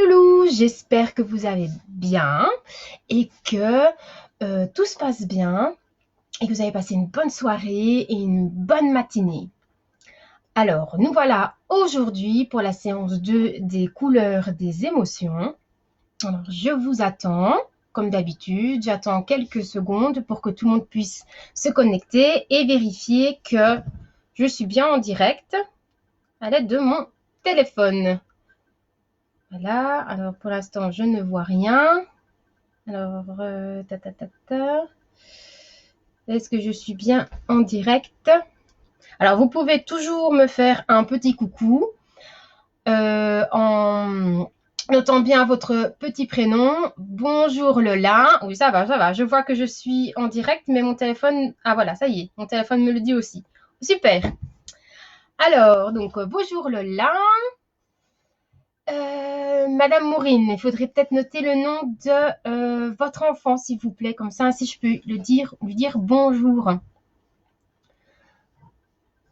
loulous, j'espère que vous allez bien et que tout se passe bien et que vous avez passé une bonne soirée et une bonne matinée. Alors, nous voilà aujourd'hui pour la séance 2 des couleurs des émotions. Alors, je vous attends, comme d'habitude, j'attends quelques secondes pour que tout le monde puisse se connecter et vérifier que je suis bien en direct à l'aide de mon téléphone. Voilà, alors pour l'instant, je ne vois rien. Alors, est-ce que je suis bien en direct? Alors, vous pouvez toujours me faire un petit coucou en notant bien votre petit prénom. Bonjour Lola. Oui, ça va. Je vois que je suis en direct, mais mon téléphone... Ah voilà, ça y est, mon téléphone me le dit aussi. Super. Alors, donc, bonjour Lola. Madame Maureen, il faudrait peut-être noter le nom de votre enfant, s'il vous plaît, comme ça, si je peux lui dire bonjour.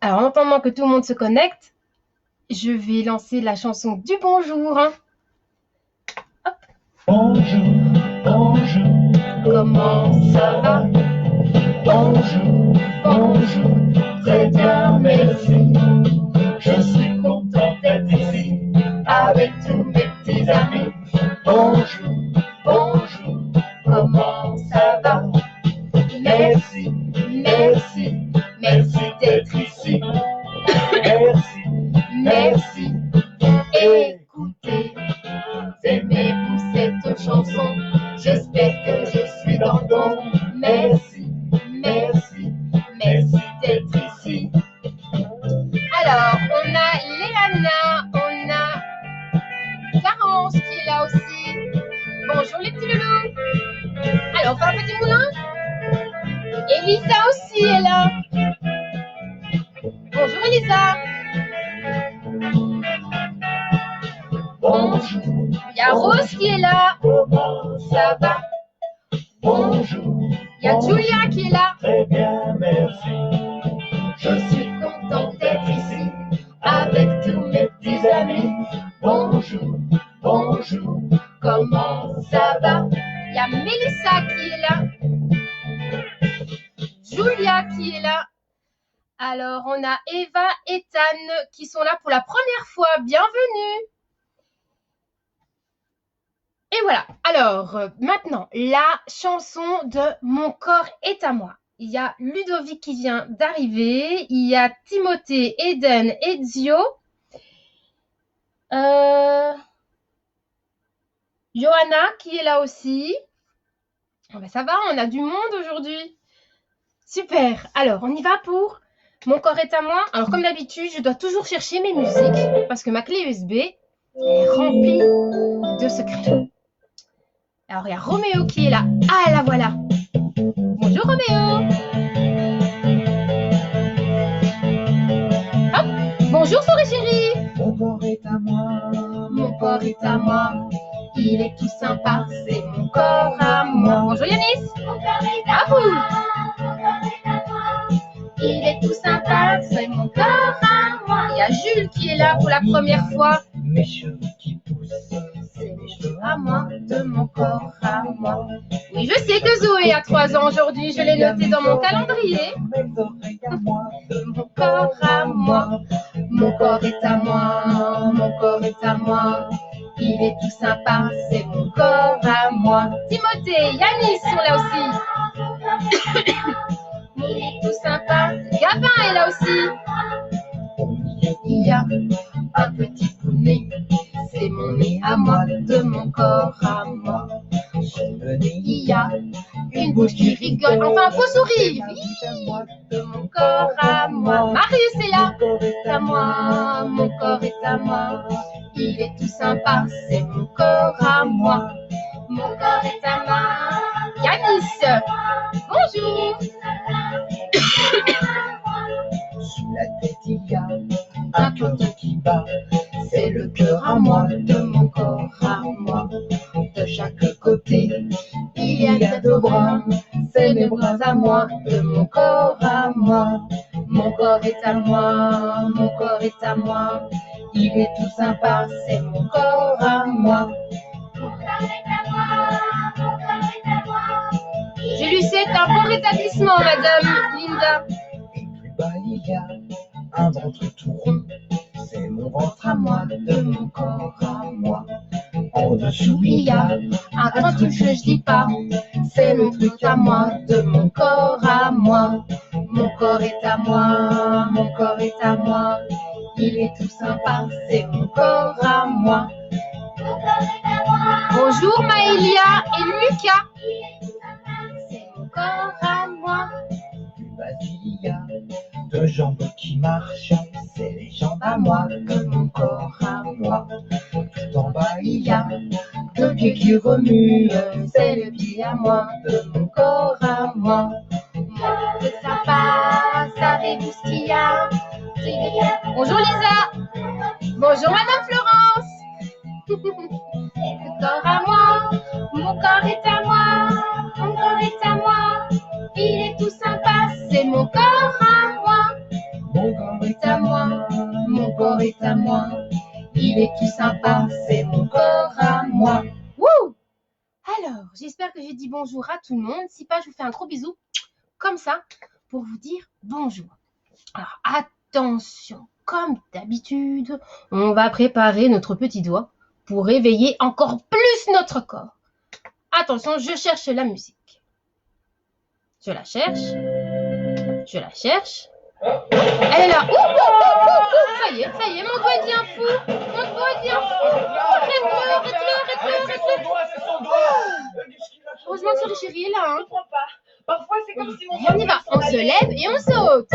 Alors, en attendant que tout le monde se connecte, je vais lancer la chanson du bonjour. Hop. Bonjour, bonjour, comment ça va? Bonjour, bonjour, très bien, merci. Je suis content d'être ici avec tous mes petits amis. Bonjour, bonjour, comment ça va? Merci, merci, merci d'être ici. Merci, merci. Écoutez, aimez-vous cette chanson? J'espère que je suis dans le bon. Merci, merci, merci d'être ici. Alors, on a Léana, on a Clarence qui est là aussi. Bonjour les petits loulous. Alors, on fait un petit moulin. Elisa aussi est là. Bonjour Elisa. Bonjour, Il y a Rose qui est là. comment ça va? Bonjour, Il y a Julia qui est là. très bien, merci. Je suis content d'être ici avec tous mes petits amis. Bonjour, bonjour, comment ça va? Il y a Mélissa qui est là. Julia qui est là. Alors, on a Eva et Tan qui sont là pour la première fois. Bienvenue. Et voilà. Alors, maintenant, la chanson de Mon corps est à moi. Il y a Ludovic qui vient d'arriver. Il y a Timothée, Eden et Zio. Johanna qui est là aussi. Oh ben ça va, on a du monde aujourd'hui. Super. Alors, on y va pour Mon corps est à moi. Alors, comme d'habitude, je dois toujours chercher mes musiques parce que ma clé USB est remplie de secrets. Alors, il y a Roméo qui est là. Ah, la voilà. Bonjour, Roméo. Hop. Bonjour, souris chérie. Mon corps est à moi, Mon corps est à moi. Il est tout sympa, c'est mon corps à moi. Bonjour, Yanis. À vous. Il est tout sympa, c'est mon corps à moi. Il y a Jules qui est là pour la première fois. mes cheveux qui poussent, C'est les cheveux à moi, de mon corps à moi. Oui, je sais que Zoé a 3 ans aujourd'hui, je l'ai noté dans mon calendrier. mes oreilles à moi, Mon corps à moi, mon corps est à moi, mon corps est à moi. Il est tout sympa, c'est mon corps à moi. Timothée, Yanis sont là aussi. Il est tout sympa. Gabin est là aussi. Il y a un petit poulet, c'est mon nez à moi, de mon corps à moi. Il y a une bouche qui rigole, enfin faut sourire. De mon corps à moi. Marius est là. C'est à moi, mon corps est à moi. Il est tout sympa, c'est mon corps à moi. Mon corps est à moi. Yanis, bonjour. Sous la tête il y a un cœur qui bat, c'est le cœur à moi, de mon corps à moi. De chaque côté, il y a 2 bras, c'est mes bras à moi, de mon corps à moi. Mon corps est à moi, mon corps est à moi. Il est tout sympa, c'est mon corps à moi. moi. Je lui souhaite un bon rétablissement, Madame Linda. Et plus bas il y a un ventre tout rond. C'est mon ventre à moi, de mon corps à moi. En dessous il y a Un truc que je dis pas. c'est mon truc à moi, de mon corps à moi. Mon corps est à moi, mon corps est à moi. Il est tout sympa, c'est mon corps à moi. Bonjour Maëlia et Lucas. C'est mon corps à moi. Plus bas il y a deux jambes qui marchent, c'est les jambes à moi, de mon corps à moi. Tout en bas il y a deux pieds qui remuent, c'est les pieds à moi, de mon corps à moi. C'est sympa, savez-vous ce qu'il y a? Bonjour Lisa. Bonjour Madame Florence. Le corps à moi, mon corps est à moi, mon corps est à moi. Il est tout sympa, c'est mon corps à moi. Mon corps est à moi, mon corps est à moi. Il est tout sympa, c'est mon corps à moi. Wouh! Alors, j'espère que j'ai dit bonjour à tout le monde. Si pas, je vous fais un gros bisou, comme ça, pour vous dire bonjour. Alors, attention, comme d'habitude, on va préparer notre petit doigt pour réveiller encore plus notre corps. Attention, je cherche la musique. Je la cherche. Je la cherche. Elle est là. Ça y est, mon doigt est bien fou. Mon doigt est bien fou. Arrête-le. C'est son doigt. Heureusement que Souris Chérie est là. Je comprends pas. Parfois, c'est comme si mon Et on y va. On se lève et on saute.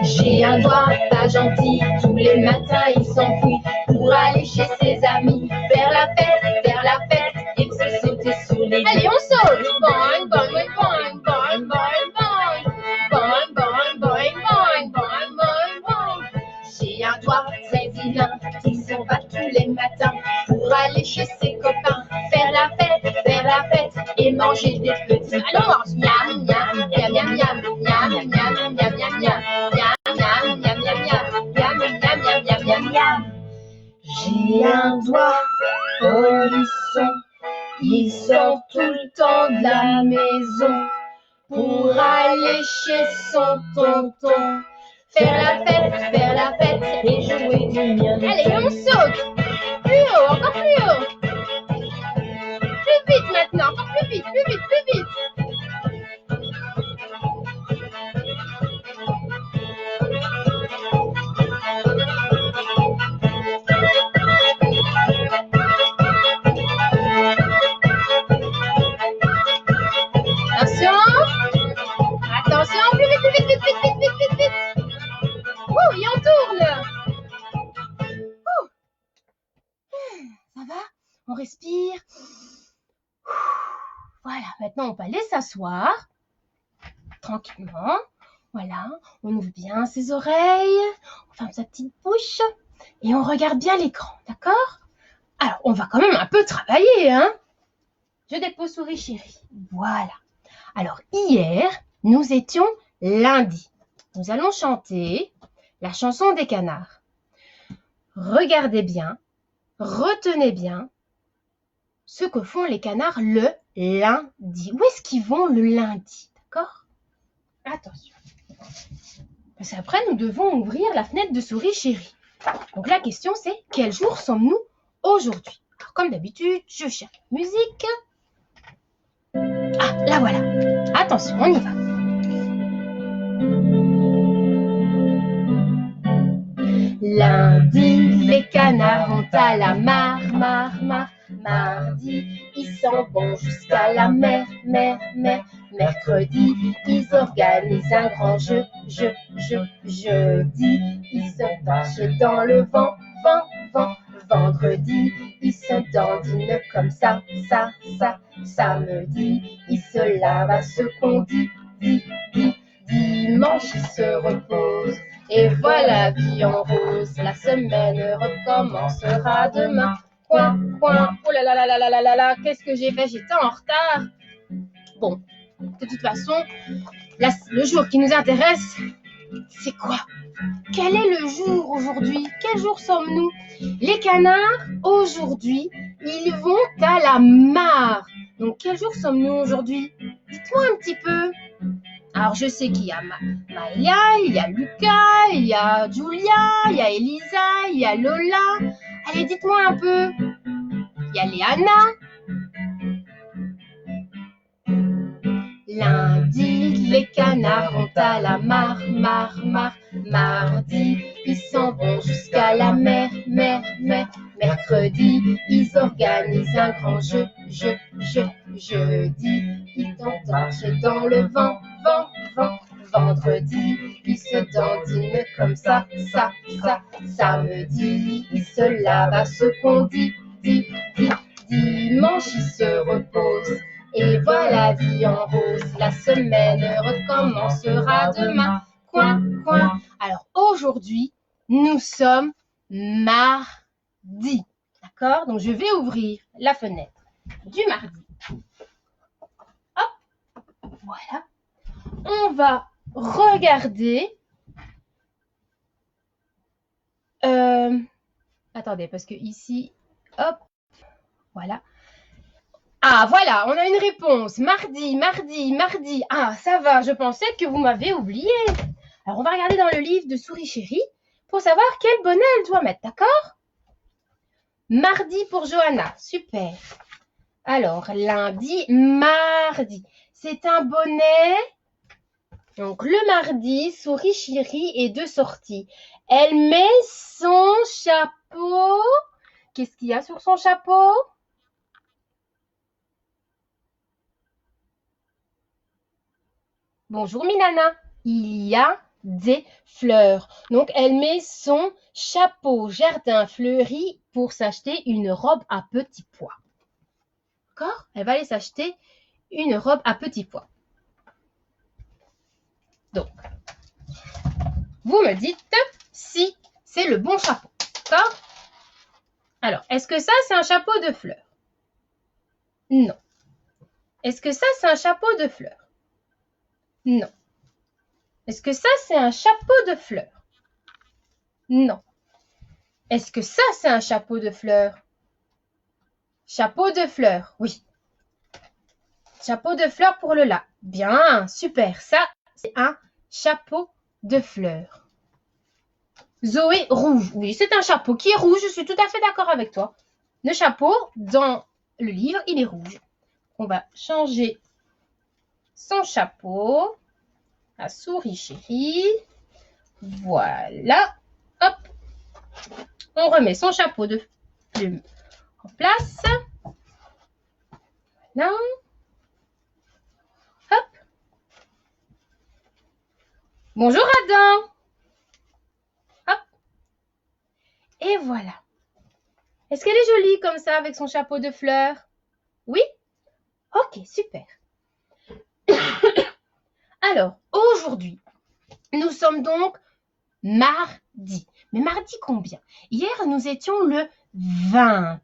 J'ai un doigt pas gentil, tous les matins il s'enfuit pour aller chez ses amis, faire la fête et se sauter sur les Allez, on saute. Boing, boing, boing, boing, boing, boing. Boing, boing, boing, boing, boing, boing, boing. J'ai un doigt très vilain qui s'en va tous les matins pour aller chez ses copains, faire la fête et manger des petits. Allons, on mange. Miam, miam, miam, miam, miam, miam, miam, miam, miam, miam, miam. J'ai un doigt polisson, il sort tout le temps de la maison pour aller chez son tonton, faire la fête et jouer du mien. Allez, on saute. Plus haut, encore plus haut. Plus vite maintenant, encore plus vite. Attention, plus vite. Ouh, et on tourne. Ouh. Ça va? On respire. Voilà, maintenant on va aller s'asseoir tranquillement. Voilà, on ouvre bien ses oreilles, on ferme sa petite bouche et on regarde bien l'écran, d'accord? Alors, on va quand même un peu travailler, hein? Je dépose Souris Chérie. Voilà. Alors, hier, nous étions lundi. Nous allons chanter la chanson des canards. Regardez bien, retenez bien ce que font les canards le lundi. Où est-ce qu'ils vont le lundi, d'accord? Attention. Parce qu'après, nous devons ouvrir la fenêtre de Souris Chérie. Donc la question, c'est quel jour sommes-nous aujourd'hui? Alors, comme d'habitude, je cherche la musique. Ah, là voilà. Attention, on y va. Lundi, les canards vont à la mare. Mardi, ils s'en vont jusqu'à la mer. Mercredi, ils organisent un grand jeu. Jeudi, ils se penchent dans le vent. Vendredi, ils se dandinent comme ça. Samedi, ils se lavent à ce qu'on dit. Dimanche, ils se reposent. Et voilà, vie en rose, la semaine recommencera demain. Coin. Oh là là, qu'est-ce que j'ai fait? J'étais en retard. Bon, de toute façon, le jour qui nous intéresse, c'est quoi? Quel est le jour aujourd'hui? Quel jour sommes-nous? Les canards, aujourd'hui, ils vont à la mare. Donc, quel jour sommes-nous aujourd'hui? Dites-moi un petit peu. Alors, je sais qu'il y a Maëlia, il y a Lucas, il y a Julia, il y a Elisa, il y a Lola. Allez, dites-moi un peu. Il y a Léana. Lundi, les canards vont à la mare. Mardi, ils s'en vont jusqu'à la mer. Mercredi, ils organisent un grand jeu. Jeudi, ils dansent dans le vent. Vendredi, ils se dandinent comme ça. Samedi, ils se lavent à ce qu'on dit. Dimanche, ils se reposent. Et voilà, vie en rose, la semaine recommencera demain. Coin. Alors aujourd'hui, nous sommes mardi. D'accord? Donc je vais ouvrir la fenêtre du mardi. Hop, voilà. On va regarder. Attendez, parce que ici, hop, voilà. Ah, voilà, on a une réponse. Mardi. Ah, ça va, je pensais que vous m'avez oublié. Alors, on va regarder dans le livre de Souris Chérie pour savoir quel bonnet elle doit mettre, d'accord? Mardi pour Johanna, super. Alors, lundi, mardi. C'est un bonnet. Donc, le mardi, Souris Chérie est de sortie. Elle met son chapeau. Qu'est-ce qu'il y a sur son chapeau? Bonjour Minana, il y a des fleurs. Donc, elle met son chapeau jardin fleuri pour s'acheter une robe à petits pois. D'accord? Elle va aller s'acheter une robe à petits pois. Donc, vous me dites si c'est le bon chapeau. D'accord? Alors, est-ce que ça, c'est un chapeau de fleurs? Non. Est-ce que ça, c'est un chapeau de fleurs? Non. Est-ce que ça, c'est un chapeau de fleurs? Non. Est-ce que ça, c'est un chapeau de fleurs? Chapeau de fleurs, oui. Chapeau de fleurs pour Lola. Bien, super. Ça, c'est un chapeau de fleurs. Zoé, rouge. Oui, c'est un chapeau qui est rouge. Je suis tout à fait d'accord avec toi. Le chapeau, dans le livre, il est rouge. On va changer son chapeau à Souris Chérie. Voilà. Hop. On remet son chapeau de plume en place. Voilà. Hop. Bonjour Adam. Hop. Et voilà. Est-ce qu'elle est jolie comme ça avec son chapeau de fleurs? Oui? Ok, super. Alors, aujourd'hui, nous sommes donc mardi. Mais mardi combien? Hier, nous étions le 20.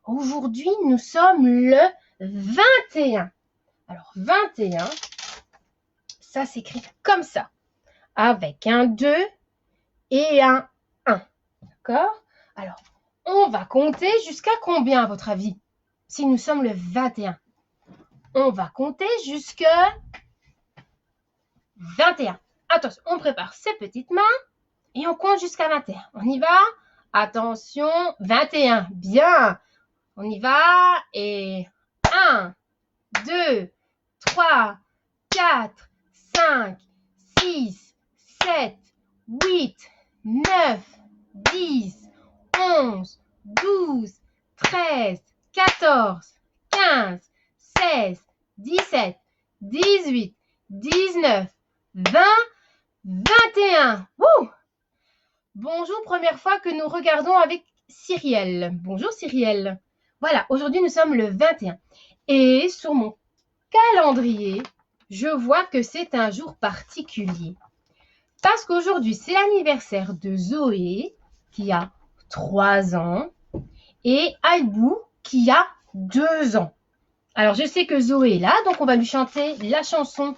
Aujourd'hui, nous sommes le 21. Alors, 21, ça s'écrit comme ça. Avec un 2 et un 1. D'accord? Alors, on va compter jusqu'à combien à votre avis? Si nous sommes le 21. On va compter jusqu'à 21. Attention, on prépare ses petites mains et on compte jusqu'à 21. On y va? Attention, 21. Bien. On y va et 1, 2, 3, 4, 5, 6, 7, 8, 9, 10, 11, 12, 13, 14, 15, 16, 17, 18, 19, 20, 21. Wouh! Bonjour, première fois que nous regardons avec Cyrielle. Bonjour Cyrielle. Voilà, aujourd'hui nous sommes le 21. Et sur mon calendrier, je vois que c'est un jour particulier. Parce qu'aujourd'hui, c'est l'anniversaire de Zoé, qui a 3 ans, et Albou, qui a 2 ans. Alors, je sais que Zoé est là, donc on va lui chanter la chanson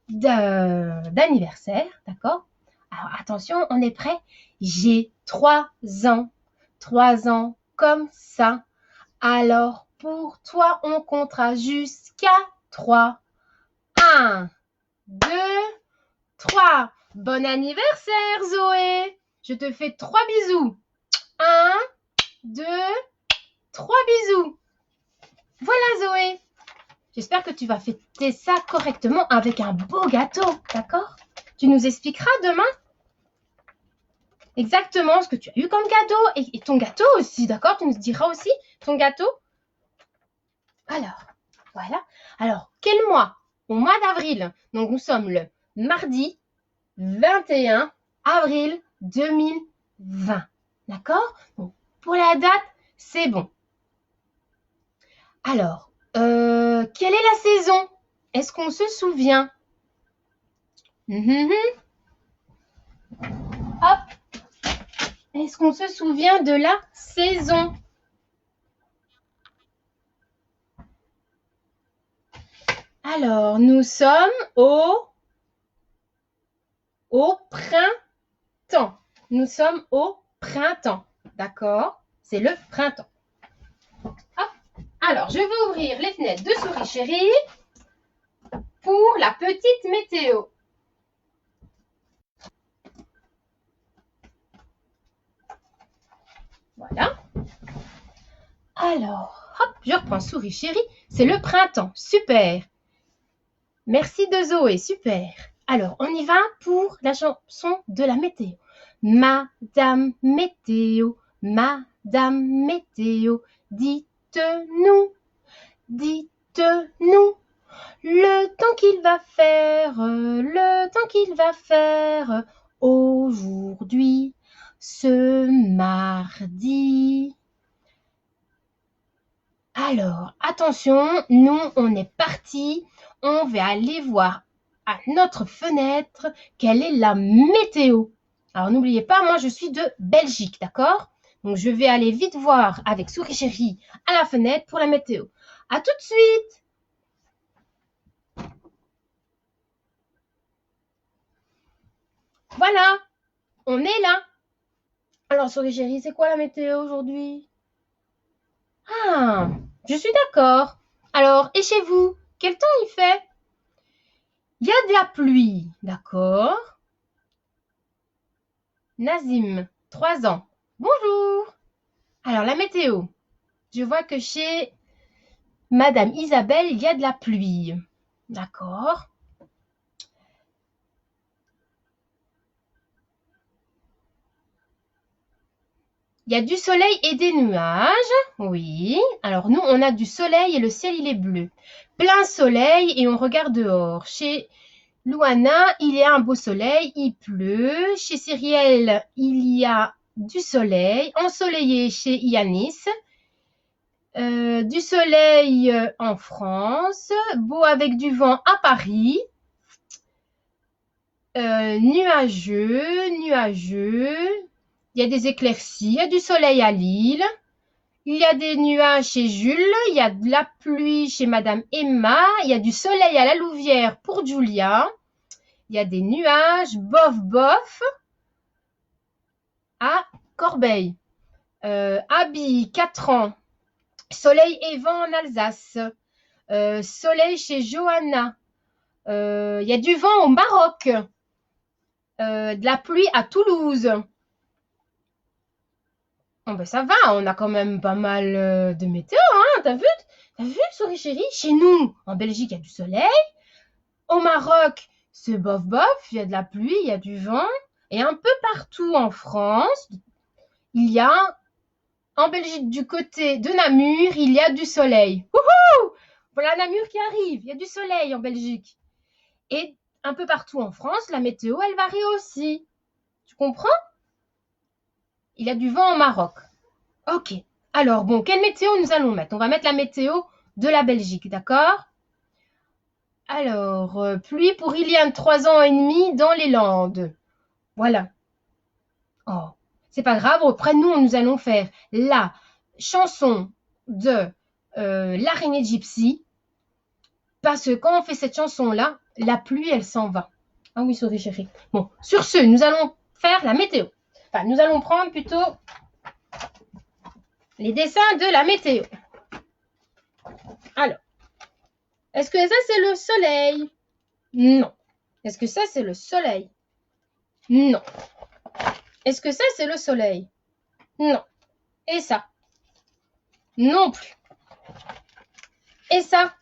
d'anniversaire, d'accord? Alors, attention, on est prêt? J'ai 3 ans. 3 ans comme ça. Alors, pour toi, on comptera jusqu'à 3. 1, 2, 3. Bon anniversaire, Zoé. Je te fais 3 bisous. 1, 2, 3 bisous. Voilà, Zoé. J'espère que tu vas fêter ça correctement avec un beau gâteau, d'accord? Tu nous expliqueras demain exactement ce que tu as eu comme gâteau et ton gâteau aussi, d'accord? Tu nous diras aussi ton gâteau. Alors, voilà. Alors, quel mois? Au mois d'avril. Donc, nous sommes le mardi 21 avril 2020. D'accord? Donc, pour la date, c'est bon. Alors, quelle est la saison? Est-ce qu'on se souvient? Hop. Est-ce qu'on se souvient de la saison? Alors, nous sommes au printemps. Nous sommes au printemps. D'accord? C'est le printemps. Hop. Alors, je vais ouvrir les fenêtres de Souris Chérie pour la petite météo. Voilà. Alors, hop, je reprends Souris Chérie. C'est le printemps. Super. Merci de Zoé. Super. Alors, on y va pour la chanson de la météo. Madame Météo, Madame Météo, dites-nous, dites-nous le temps qu'il va faire aujourd'hui, ce mardi. Alors, attention, nous, on est parti. On va aller voir à notre fenêtre quelle est la météo. Alors, n'oubliez pas, moi, je suis de Belgique, d'accord? Donc, je vais aller vite voir avec Souris Chérie à la fenêtre pour la météo. À tout de suite! Voilà, on est là. Alors, Souris Chérie, c'est quoi la météo aujourd'hui? Ah, je suis d'accord. Alors, et chez vous, quel temps il fait? Il y a de la pluie, d'accord? Nazim, 3 ans. Bonjour. Alors, la météo. Je vois que chez Madame Isabelle, il y a de la pluie. D'accord. Il y a du soleil et des nuages. Oui. Alors, nous, on a du soleil et le ciel, il est bleu. Plein soleil et on regarde dehors. Chez Louana, il y a un beau soleil, il pleut. Chez Cyrielle, il y a du soleil. Ensoleillé chez Yanis. Du soleil en France. Beau avec du vent à Paris. Nuageux, nuageux. Il y a des éclaircies, il y a du soleil à Lille. Il y a des nuages chez Jules, il y a de la pluie chez Madame Emma, il y a du soleil à la Louvière pour Julia. Il y a des nuages, bof, bof, à Corbeil. Abby, 4 ans. Soleil et vent en Alsace. Soleil chez Johanna. Il y a du vent au Maroc. De la pluie à Toulouse. Oh ben ça va, on a quand même pas mal de météo, hein, t'as vu, Souris Chérie? Chez nous, en Belgique, il y a du soleil. Au Maroc, c'est bof bof, il y a de la pluie, il y a du vent. Et un peu partout en France, il y a, en Belgique, du côté de Namur, il y a du soleil. Wouhou! Voilà Namur qui arrive, il y a du soleil en Belgique. Et un peu partout en France, la météo, elle varie aussi. Tu comprends? Il y a du vent au Maroc. Ok. Alors, bon, quelle météo nous allons mettre? On va mettre la météo de la Belgique, d'accord? Alors, pluie pour Iliane, 3 ans et demi dans les Landes. Voilà. Oh, c'est pas grave. Après, nous allons faire la chanson de l'araignée gypsy. Parce que quand on fait cette chanson-là, la pluie, elle s'en va. Ah oui, souris chérie. Bon, sur ce, nous allons faire la météo. Enfin, nous allons prendre plutôt les dessins de la météo. Alors, est-ce que ça, c'est le soleil? Non. Est-ce que ça, c'est le soleil? Non. Est-ce que ça, c'est le soleil? Non. Et ça? Non plus. Et ça?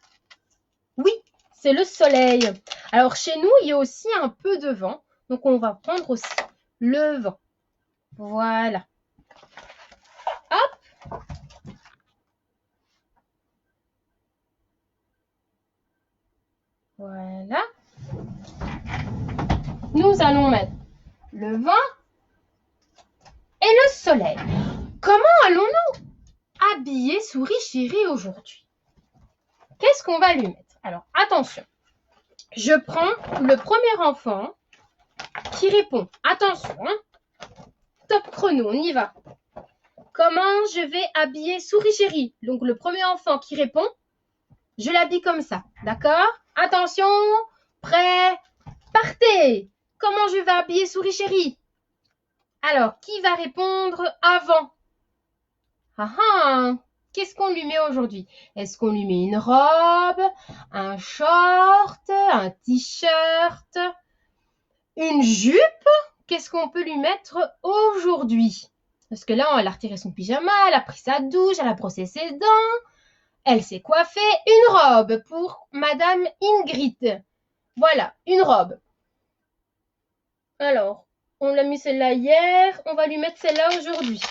Oui, c'est le soleil. Alors, chez nous, il y a aussi un peu de vent. Donc, on va prendre aussi le vent. Voilà. Hop. Voilà. Nous allons mettre le vent et le soleil. Comment allons-nous habiller Souris Chérie aujourd'hui? Qu'est-ce qu'on va lui mettre? Alors, attention. Je prends le premier enfant qui répond. Attention, hein? Top chrono, on y va. Comment je vais habiller Souris Chérie? Donc, le premier enfant qui répond, je l'habille comme ça. D'accord? Attention, prêt, partez! Comment je vais habiller Souris Chérie? Alors, qui va répondre avant? Ah ah! Qu'est-ce qu'on lui met aujourd'hui? Est-ce qu'on lui met une robe, un short, un t-shirt, une jupe? Qu'est-ce qu'on peut lui mettre aujourd'hui? Parce que là, elle a retiré son pyjama, elle a pris sa douche, elle a brossé ses dents, elle s'est coiffée. Une robe pour Madame Ingrid. Voilà, une robe. Alors, on l'a mis celle-là hier, on va lui mettre celle-là aujourd'hui.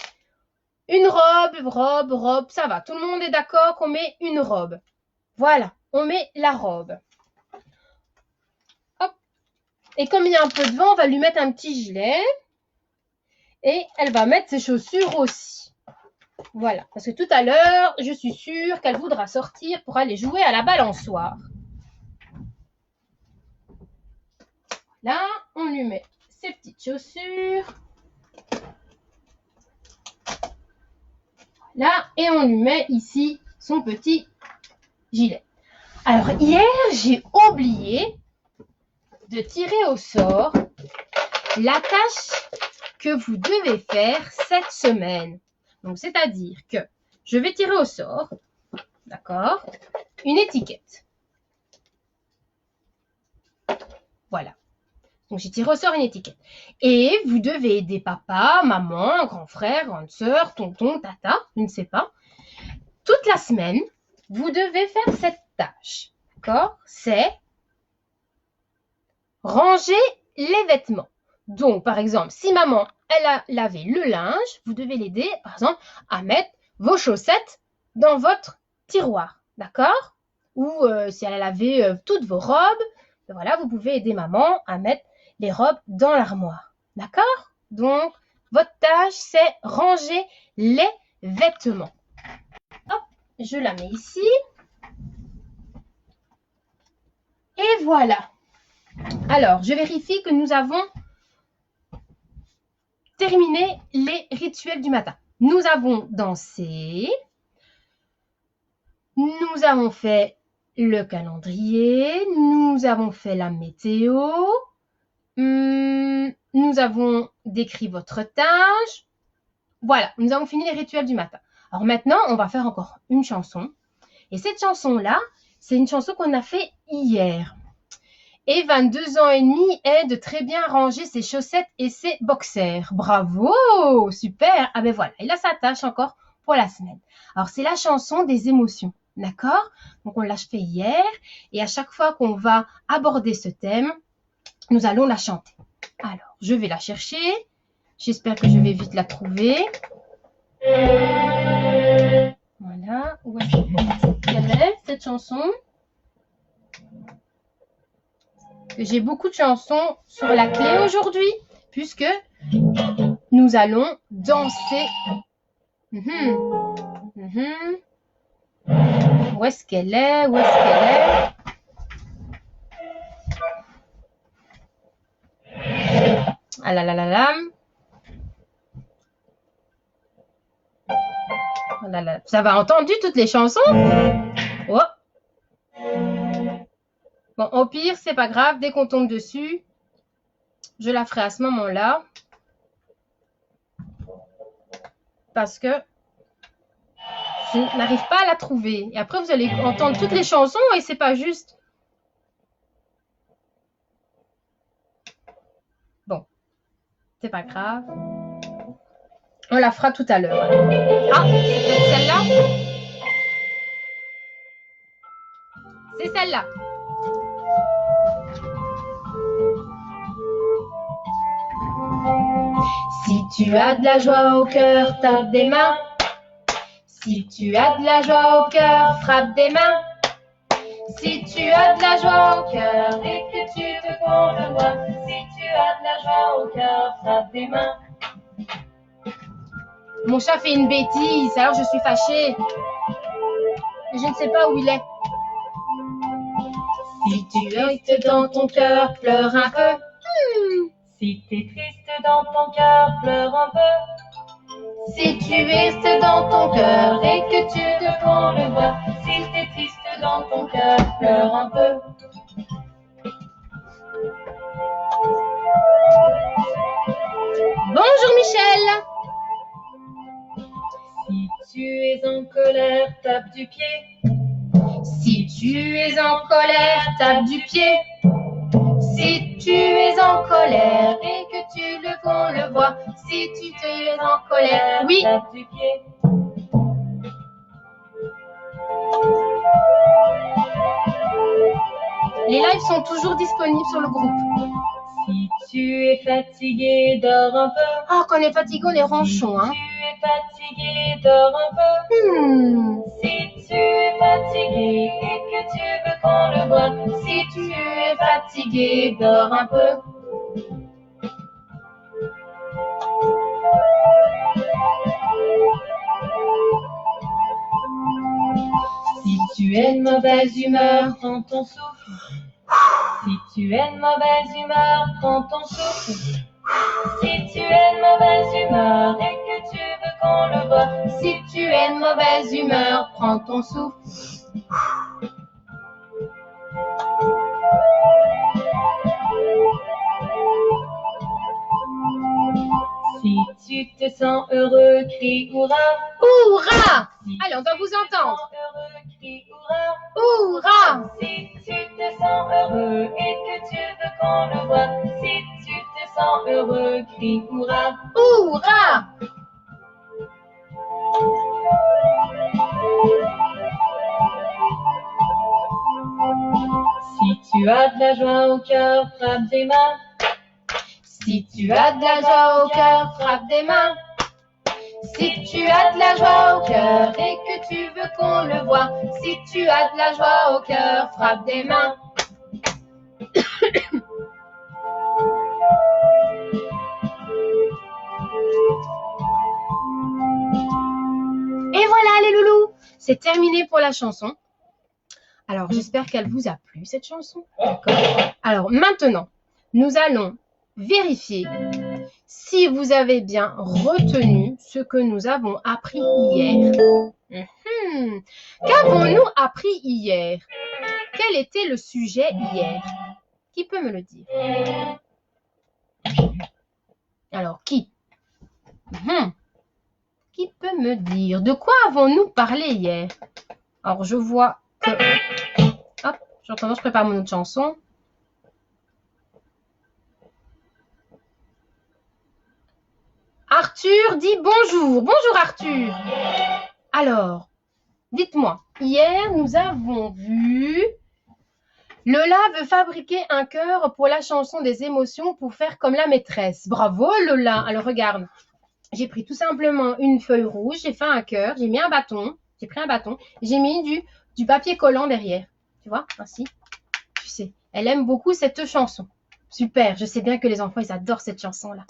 Une robe, ça va. Tout le monde est d'accord qu'on met une robe. Voilà, on met la robe. Hop. Et comme il y a un peu de vent, on va lui mettre un petit gilet. Et elle va mettre ses chaussures aussi. Voilà, parce que tout à l'heure, je suis sûre qu'elle voudra sortir pour aller jouer à la balançoire. Là, on lui met ses petites chaussures. Là, et on lui met ici son petit gilet. Alors, hier, j'ai oublié de tirer au sort la tâche que vous devez faire cette semaine. Donc, c'est-à-dire que je vais tirer au sort, d'accord, une étiquette. Voilà. Donc, j'ai tiré au sort une étiquette. Et vous devez aider papa, maman, grand frère, grande sœur, tonton, tata, je ne sais pas. Toute la semaine, vous devez faire cette tâche. D'accord? C'est ranger les vêtements. Donc, par exemple, si maman, elle a lavé le linge, vous devez l'aider, par exemple, à mettre vos chaussettes dans votre tiroir. D'accord? Ou si elle a lavé toutes vos robes, voilà, vous pouvez aider maman à mettre les robes dans l'armoire. D'accord? Donc, votre tâche, c'est ranger les vêtements. Hop, je la mets ici. Et voilà. Alors, je vérifie que nous avons terminé les rituels du matin. Nous avons dansé. Nous avons fait le calendrier. Nous avons fait la météo. Nous avons décrit votre tâche. Voilà, nous avons fini les rituels du matin. Alors maintenant, on va faire encore une chanson. Et cette chanson-là, c'est une chanson qu'on a fait hier. Et 22 ans et demi aide de très bien ranger ses chaussettes et ses boxers. Bravo, super. Ah ben voilà, il a sa tâche encore pour la semaine. Alors c'est la chanson des émotions, d'accord? Donc on l'a fait hier et à chaque fois qu'on va aborder ce thème, nous allons la chanter. Alors, je vais la chercher. J'espère que je vais vite la trouver. Voilà, où est-ce qu'elle est, cette chanson? J'ai beaucoup de chansons sur la clé aujourd'hui, puisque nous allons danser. Où est-ce qu'elle est? Où est-ce qu'elle est? Ah là là là là. Oh là là. Vous avez entendu toutes les chansons? Oh. Bon, au pire, c'est pas grave. Dès qu'on tombe dessus, je la ferai à ce moment-là. Parce que je n'arrive pas à la trouver. Et après, vous allez entendre toutes les chansons et c'est pas juste. Bon, c'est pas grave. On la fera tout à l'heure. Ah, c'est peut-être celle-là. C'est celle-là. Si tu as de la joie au cœur, tape des mains. Si tu as de la joie au cœur, frappe des mains. Si tu as de la joie au cœur et que tu veux qu'on le voit, si tu as de la joie au cœur, frappe des mains. Mon chat fait une bêtise, alors je suis fâchée. Mais je ne sais pas où il est. Si tu es triste dans ton cœur, pleure un peu. Si tu es triste dans ton cœur, pleure un peu. Si tu es triste dans ton cœur et que tu veux qu'on le voit, si tu es triste dans ton cœur, pleure un peu. Bonjour Michel. Si tu es en colère, tape du pied. Si tu es en colère, tape du pied. Si tu es en colère et que tu veux qu'on le voit, si tu es en colère, oui, tape du pied. Les lives sont toujours disponibles sur le groupe. Si tu es fatigué, dors un peu. Oh, quand on est fatigué, on est ronchon, hein. Si tu es fatigué, dors un peu. Si tu es fatigué et que tu veux qu'on le voit, si tu es fatigué, dors un peu. Si tu es de mauvaise humeur, prends ton souffle. Si tu es de mauvaise humeur, prends ton souffle. Si tu es de mauvaise humeur et que tu veux qu'on le voit, si tu es de mauvaise humeur, prends ton souffle. Si tu te sens heureux, crie hurrah. Hurrah! Allez, on va vous entendre. Heureux, crie hurrah. Hurrah! Si tu te sens heureux et que tu veux qu'on le voit, si tu te sens heureux, crie hurrah. Hurrah! Si tu as de la joie au cœur, frappe des mains. Si tu as de la joie au cœur, frappe des mains. Si tu as de la joie au cœur et que tu veux qu'on le voit, si tu as de la joie au cœur, frappe des mains. Et voilà les loulous, c'est terminé pour la chanson. Alors j'espère qu'elle vous a plu cette chanson. D'accord. Alors maintenant, nous allons vérifier si vous avez bien retenu ce que nous avons appris hier. Qu'avons-nous appris hier? Quel était le sujet hier? Qui peut me le dire? Alors, qui? Qui peut me dire? De quoi avons-nous parlé hier? Alors, je vois que... Hop, j'entends, je prépare mon autre chanson. Arthur dit bonjour. Bonjour Arthur. Alors, dites-moi, hier nous avons vu... Lola veut fabriquer un cœur pour la chanson des émotions pour faire comme la maîtresse. Bravo Lola. Alors regarde, j'ai pris tout simplement une feuille rouge, j'ai fait un cœur, j'ai mis un bâton, j'ai pris un bâton, j'ai mis du papier collant derrière. Tu vois, ainsi. Tu sais, elle aime beaucoup cette chanson. Super, je sais bien que les enfants, ils adorent cette chanson-là.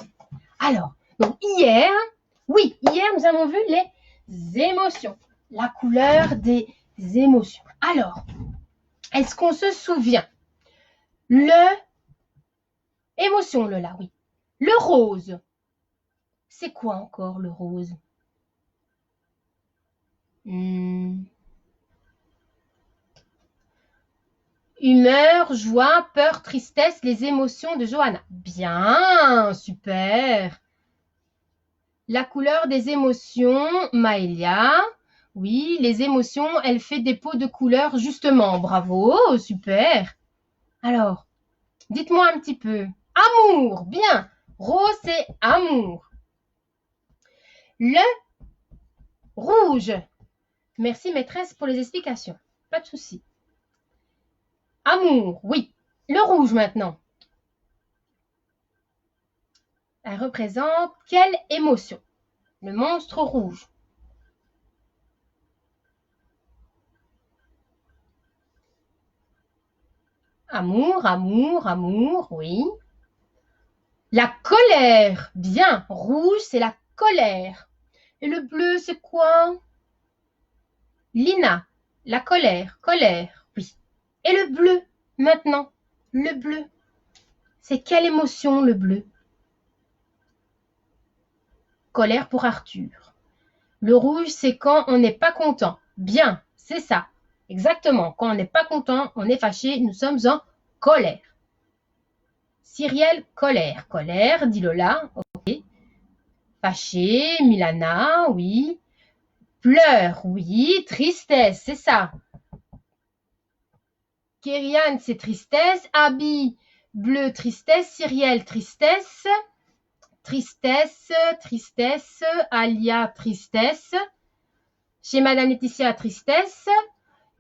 Alors, donc hier, oui, hier nous avons vu les émotions, la couleur des émotions. Alors, est-ce qu'on se souvient? Émotion, Lola, oui. Le rose. C'est quoi encore le rose? Humeur, joie, peur, tristesse, les émotions de Johanna. Bien, super. La couleur des émotions, Maëlia. Oui, les émotions, elle fait des pots de couleur justement. Bravo, super. Alors, dites-moi un petit peu. Amour, bien. Rose, c'est amour. Le rouge. Merci maîtresse pour les explications. Pas de souci. Amour, oui. Le rouge maintenant. Elle représente quelle émotion? Le monstre rouge. Amour, amour, amour, oui. La colère, bien. Rouge, c'est la colère. Et le bleu, c'est quoi? Lina, la colère, oui. Et le bleu, maintenant, le bleu. C'est quelle émotion, le bleu? Colère pour Arthur. Le rouge, c'est quand on n'est pas content. Bien, c'est ça. Exactement. Quand on n'est pas content, on est fâché, nous sommes en colère. Cyrielle, colère. Colère, dit Lola. Ok. Fâché, Milana, oui. Pleurs, oui. Tristesse, c'est ça. Kériane, c'est tristesse. Abby, bleu, tristesse. Cyrielle, tristesse. Tristesse, tristesse. Alia, tristesse. Chez Madame Laetitia, tristesse.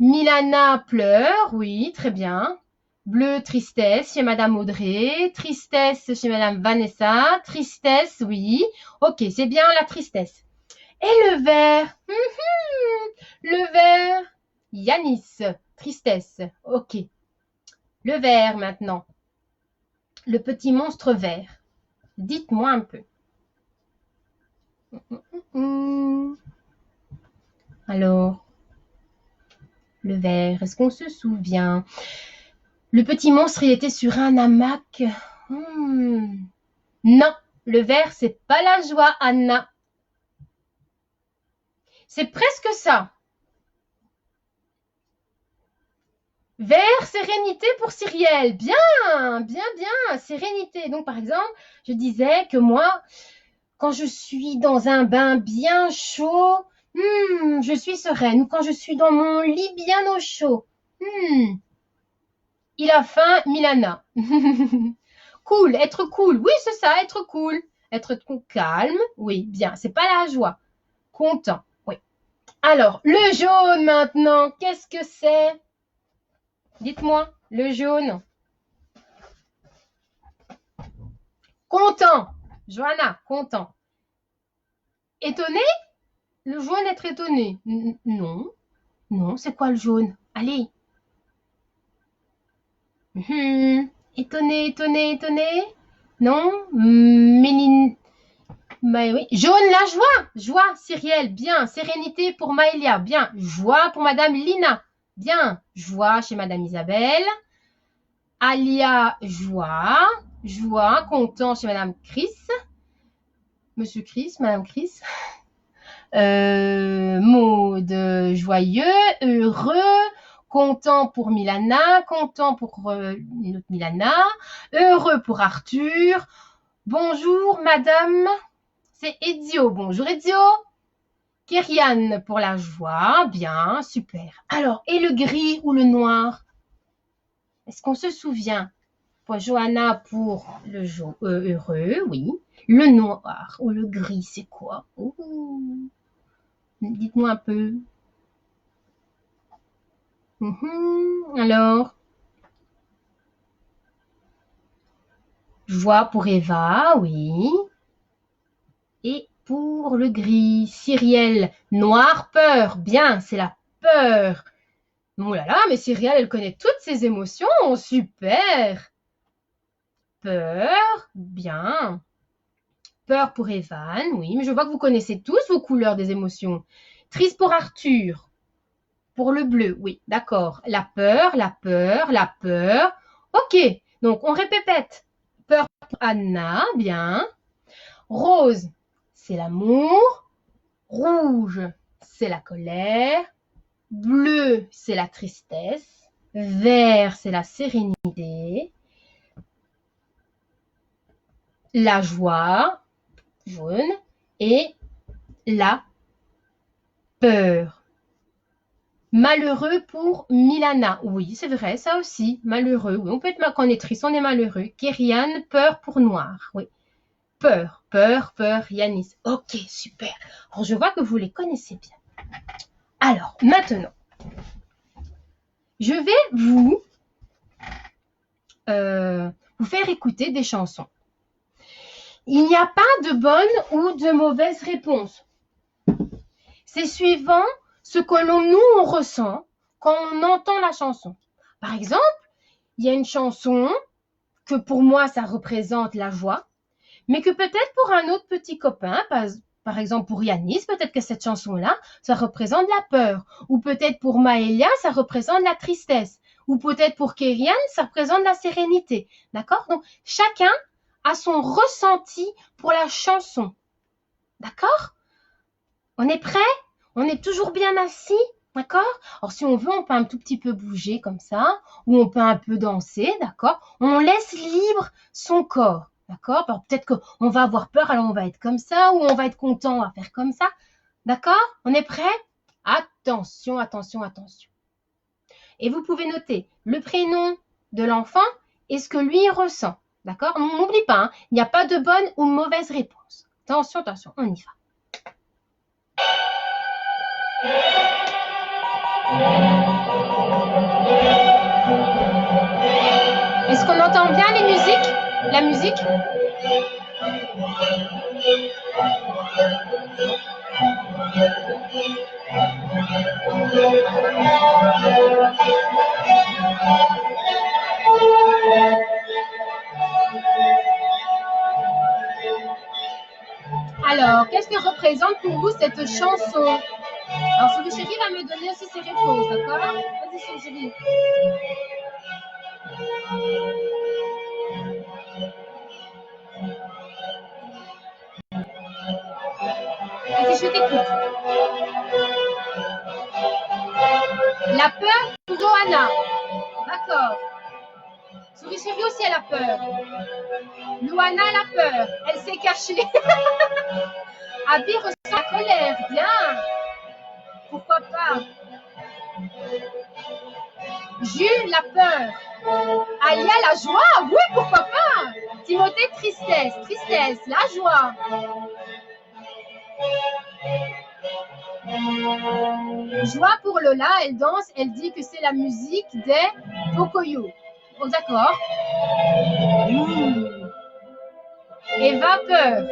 Milana, pleure, oui, très bien. Bleu, tristesse chez Madame Audrey. Tristesse chez Madame Vanessa. Tristesse, oui. Ok, c'est bien la tristesse. Et le vert? Le vert, Yanis, tristesse. Ok. Le vert maintenant. Le petit monstre vert. Dites-moi un peu. Alors, le vert, est-ce qu'on se souvient? Le petit monstre, il était sur un hamac. Non, le vert, c'est pas la joie, Anna. C'est presque ça. Vert, sérénité pour Cyrielle. Bien, bien, bien, sérénité. Donc, par exemple, je disais que moi, quand je suis dans un bain bien chaud, je suis sereine. Ou quand je suis dans mon lit bien au chaud, il a faim, Milana. Cool, être cool. Oui, c'est ça, être cool. Être calme, oui, bien. C'est pas la joie. Content, oui. Alors, le jaune maintenant, qu'est-ce que c'est? Dites-moi, le jaune. Content. Johanna, content. Étonné? Le jaune, être étonné. Non. Non, c'est quoi le jaune? Allez. Étonné, étonné, étonné? Non? Méline. Bah oui. Jaune, la joie. Joie, Cyrielle, bien. Sérénité pour Maëlia, bien. Joie pour Madame Lina, bien. Joie chez Madame Isabelle. Alia, joie. Joie, content chez Madame Chris. Monsieur Chris, Madame Chris. Maud, joyeux, heureux, content pour Milana, content pour notre Milana, heureux pour Arthur. Bonjour Madame, c'est Edio. Bonjour Edio. Kériane pour la joie, bien, super. Alors, et le gris ou le noir? Est-ce qu'on se souvient? Pour Johanna pour le heureux, oui. Le noir ou le gris, c'est quoi? Dites-moi un peu. Alors, joie pour Eva, oui. Et pour le gris, Cyrielle, noir, peur. Bien, c'est la peur. Oh là là, mais Cyrielle, elle connaît toutes ses émotions. Super. Peur, bien. Peur pour Evan, oui. Mais je vois que vous connaissez tous vos couleurs des émotions. Triste pour Arthur. Pour le bleu, oui, d'accord. La peur, la peur, la peur. Ok, donc on répète. Peur pour Anna, bien. Rose, c'est l'amour. Rouge, c'est la colère. Bleu, c'est la tristesse. Vert, c'est la sérénité. La joie, jaune. Et la peur. Malheureux pour Milana. Oui, c'est vrai, ça aussi. Malheureux. Oui, on peut être quand on est triste, on est malheureux. Kériane, peur pour noir. Oui. Peur, peur, peur, Yanis. Ok, super. Alors, je vois que vous les connaissez bien. Alors, maintenant, je vais vous faire écouter des chansons. Il n'y a pas de bonne ou de mauvaise réponse. C'est suivant ce que nous, on ressent quand on entend la chanson. Par exemple, il y a une chanson que pour moi, ça représente la joie, mais que peut-être pour un autre petit copain, par exemple pour Yanis, peut-être que cette chanson-là, ça représente la peur. Ou peut-être pour Maëlia, ça représente la tristesse. Ou peut-être pour Kériane, ça représente la sérénité. D'accord? Donc, chacun a son ressenti pour la chanson. D'accord? On est prêt? On est toujours bien assis? D'accord? Alors, si on veut, on peut un tout petit peu bouger comme ça, ou on peut un peu danser, d'accord? On laisse libre son corps, d'accord? Peut-être qu'on va avoir peur, alors on va être comme ça, ou on va être content, on va faire comme ça. D'accord? On est prêt? Attention, attention, attention. Et vous pouvez noter le prénom de l'enfant et ce que lui ressent. D'accord? On n'oublie pas, hein, il n'y a pas de bonne ou mauvaise réponse. Attention, attention, on y va. Est-ce qu'on entend bien les musiques? La musique? Alors, qu'est-ce que représente pour vous cette chanson? Alors, Souris Chérie va me donner aussi ses réponses, d'accord? Vas-y, Souris Chérie. Vas-y, je t'écoute. La peur pour Johanna. D'accord. Souris Chérie aussi, elle a peur. Luana, elle a peur. Elle s'est cachée. Abby ressent la colère. Bien. Pourquoi pas? Jules, la peur. Alia, la joie. Oui, pourquoi pas? Timothée, tristesse. Tristesse, la joie. Joie pour Lola, elle danse, elle dit que c'est la musique des Pocoyo. Oh, d'accord. Eva, peur.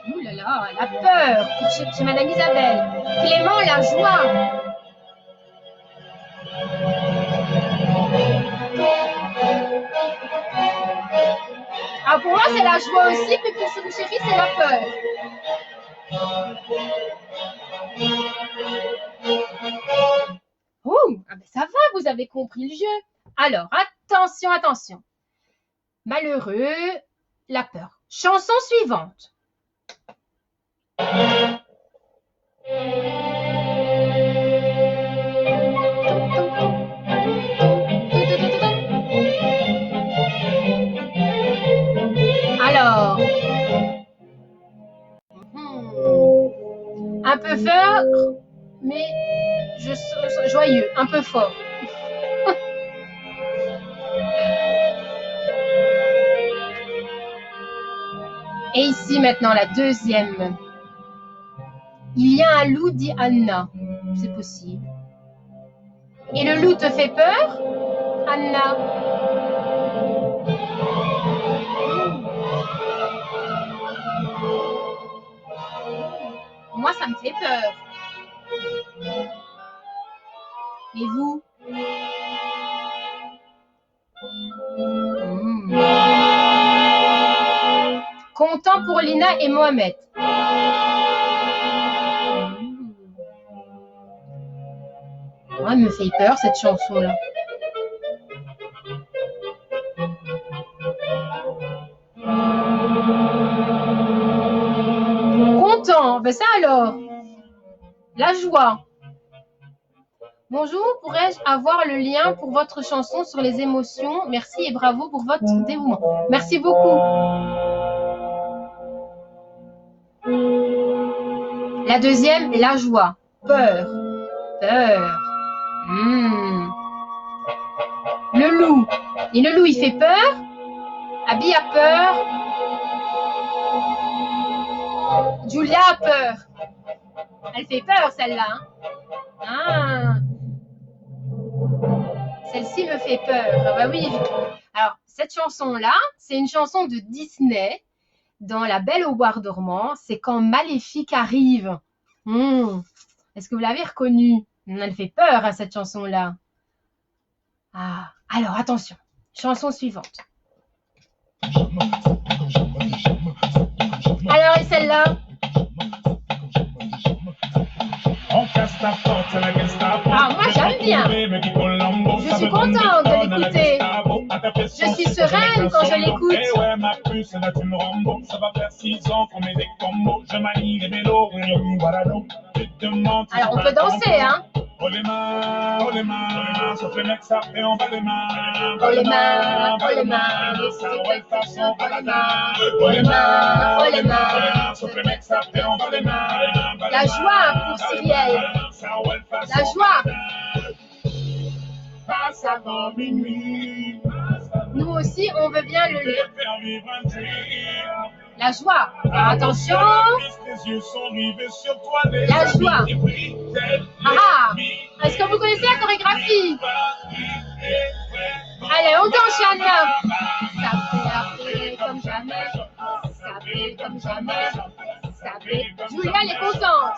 Ouh là là, la peur pour chez Madame Isabelle. Clément, la joie. Ah, pour moi, c'est la joie aussi, mais pour Souris Chérie, c'est la peur. Oh, ah ben ça va, vous avez compris le jeu. Alors, attention, attention. Malheureux, la peur. Chanson suivante. Alors, un peu fort, mais joyeux, un peu fort. Et ici maintenant la deuxième. Il y a un loup, dit Anna. C'est possible. Et le loup te fait peur, Anna? Moi, ça me fait peur. Et vous? Content pour Lina et Mohamed. Moi, elle me fait peur, cette chanson-là. Content, ben ça alors. La joie. Bonjour, pourrais-je avoir le lien pour votre chanson sur les émotions? Merci et bravo pour votre dévouement. Merci beaucoup. La deuxième, la joie. Peur. Peur. Le loup. Et le loup, il fait peur? Abby a peur. Julia a peur. Elle fait peur, celle-là. Hein? Celle-ci me fait peur. Ah bah oui. Alors, cette chanson-là, c'est une chanson de Disney dans La Belle au bois dormant. C'est quand Maléfique arrive. Est-ce que vous l'avez reconnue? Elle fait peur à cette chanson-là. Ah, alors attention. Chanson suivante. Alors, et celle-là? Ah, moi j'aime bien. Je suis contente de l'écouter. Je suis sereine quand je l'écoute. Alors on peut danser, hein? Oh les mains, sauf les mecs ça fait en bas les mains. Oh les mains, sauf les mains, sauf les mecs ça fait en bas les mains. La joie pour Cyrielle. La joie. Passe avant minuit. Nous aussi, on veut bien le lire. La joie. Alors, attention. La joie. Ah, est-ce que vous connaissez la chorégraphie? Allez, on danse, Anna. Ça fait comme jamais. Ça fait comme jamais. Ça fait. Julia, elle est contente.